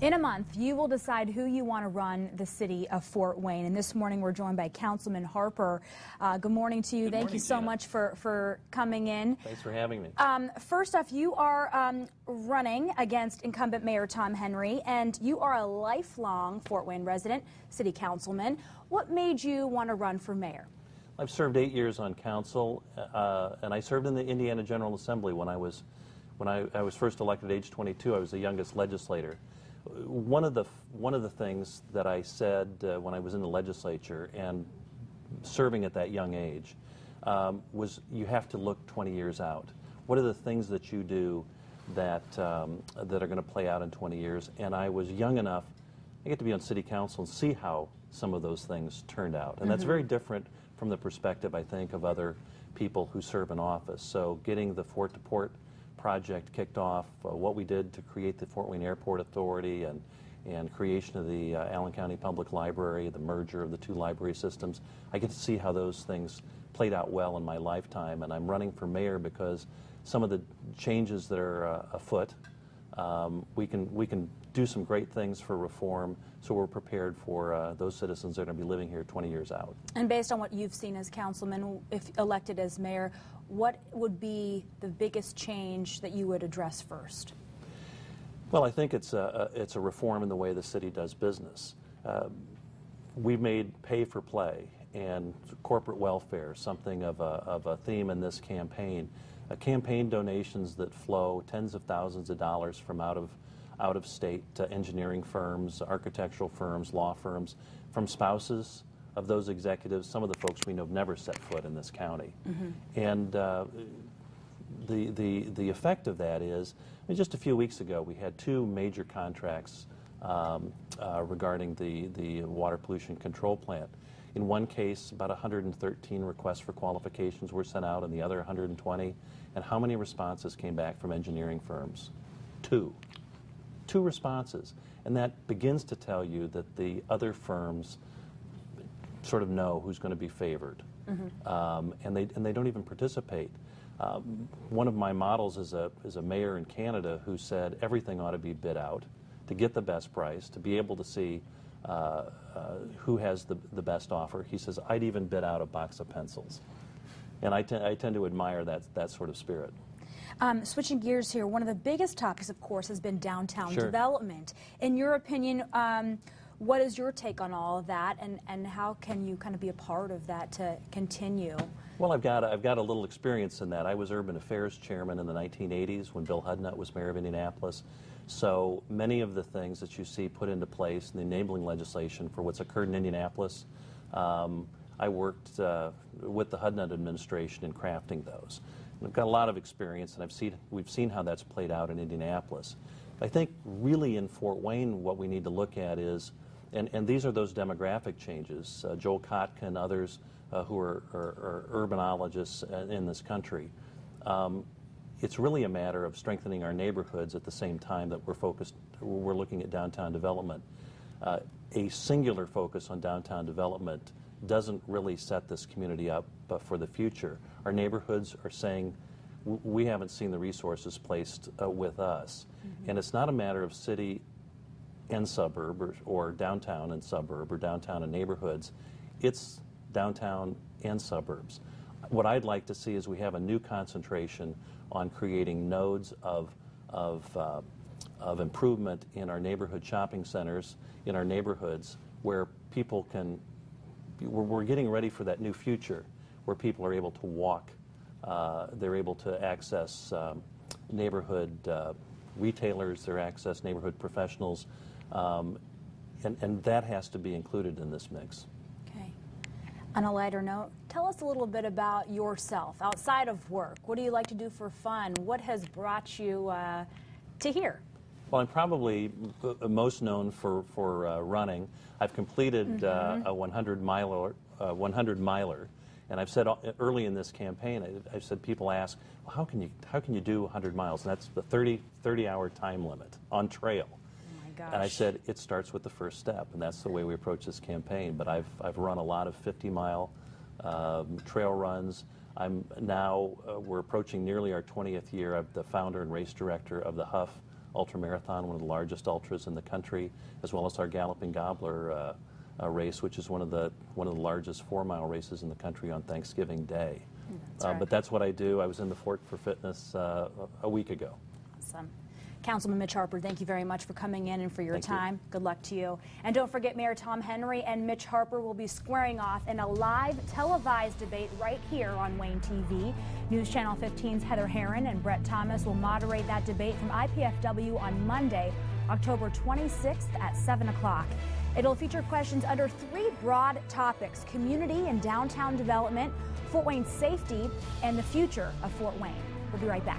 In a month, you will decide who you want to run the city of Fort Wayne. And this morning, we're joined by Councilman Harper. Good morning to you. Thank you so much for coming in. Thanks for having me. First off, you are running against incumbent Mayor Tom Henry, and you are a lifelong Fort Wayne resident, city councilman. What made you want to run for mayor? I've served 8 years on council, and I served in the Indiana General Assembly when I was first elected at age 22. I was the youngest legislator. One of the things that I said when I was in the legislature and serving at that young age was you have to look 20 years out. What are the things that you do that are going to play out in 20 years? And I was young enough, I get to be on city council and see how some of those things turned out. And that's very different from the perspective, I think, of other people who serve in office. So getting the Fort to Port project kicked off, what we did to create the Fort Wayne Airport Authority and creation of the Allen County Public Library, the merger of the two library systems. I get to see how those things played out well in my lifetime, and I'm running for mayor because some of the changes that are afoot, we can do some great things for reform, so we're prepared for those citizens that are going to be living here 20 years out. And based on what you've seen as councilman, if elected as mayor, what would be the biggest change that you would address first? Well, I think it's a reform in the way the city does business. We've made pay for play and corporate welfare something of a theme in this campaign. Campaign donations that flow tens of thousands of dollars from out of state engineering firms, architectural firms, law firms, from spouses of those executives, some of the folks we know have never set foot in this county. And the effect of that is, I mean, just a few weeks ago we had two major contracts regarding the water pollution control plant. In one case, about 113 requests for qualifications were sent out, and the other 120. And how many responses came back from engineering firms? Two responses. And that begins to tell you that the other firms sort of know who's going to be favored, and they don't even participate. One of my models is a mayor in Canada who said everything ought to be bid out to get the best price, to be able to see who has the best offer. He says, I'd even bid out a box of pencils. And I tend to admire that sort of spirit. Switching gears here, one of the biggest topics, of course, has been downtown development. In your opinion, what is your take on all of that, and how can you kind of be a part of that to continue? Well, I've got a little experience in that. I was urban affairs chairman in the 1980s when Bill Hudnut was mayor of Indianapolis. So many of the things that you see put into place in the enabling legislation for what's occurred in Indianapolis, I worked with the Hudnut administration in crafting those. And I've got a lot of experience, and we've seen how that's played out in Indianapolis. I think really in Fort Wayne what we need to look at is, and these are those demographic changes. Joel Kotka and others who are urbanologists in this country. It's really a matter of strengthening our neighborhoods at the same time that we're looking at downtown development. A singular focus on downtown development doesn't really set this community up for the future. Our neighborhoods are saying, we haven't seen the resources placed with us. And it's not a matter of city and suburb or downtown and suburb or downtown and neighborhoods. It's downtown and suburbs. What I'd like to see is we have a new concentration on creating nodes of improvement in our neighborhood shopping centers, in our neighborhoods, where people can, we're getting ready for that new future where people are able to walk, they're able to access neighborhood retailers, they're access neighborhood professionals, and that has to be included in this mix. Okay. On a lighter note, tell us a little bit about yourself outside of work. What do you like to do for fun? What has brought you to here? Well, I'm probably most known for running. I've completed a 100-miler, and I've said early in this campaign, I've said people ask, well, how can you do 100 miles? And that's the 30-hour time limit on trail. Oh my gosh. And I said it starts with the first step, and that's the way we approach this campaign. But I've run a lot of 50-mile trail runs. We're approaching nearly our 20th year. I'm the founder and race director of the Huff ultramarathon, one of the largest ultras in the country, as well as our Galloping Gobbler race, which is one of the largest 4-mile races in the country on Thanksgiving Day. That's right. But that's what I do. I was in the Fort for Fitness a week ago. Awesome. Councilman Mitch Harper, thank you very much for coming in and for your Thank time. you. Good luck to you. And don't forget, Mayor Tom Henry and Mitch Harper will be squaring off in a live televised debate right here on Wayne TV. News Channel 15's Heather Herron and Brett Thomas will moderate that debate from IPFW on Monday, October 26th at 7 o'clock. It'll feature questions under 3 broad topics: community and downtown development, Fort Wayne safety, and the future of Fort Wayne. We'll be right back.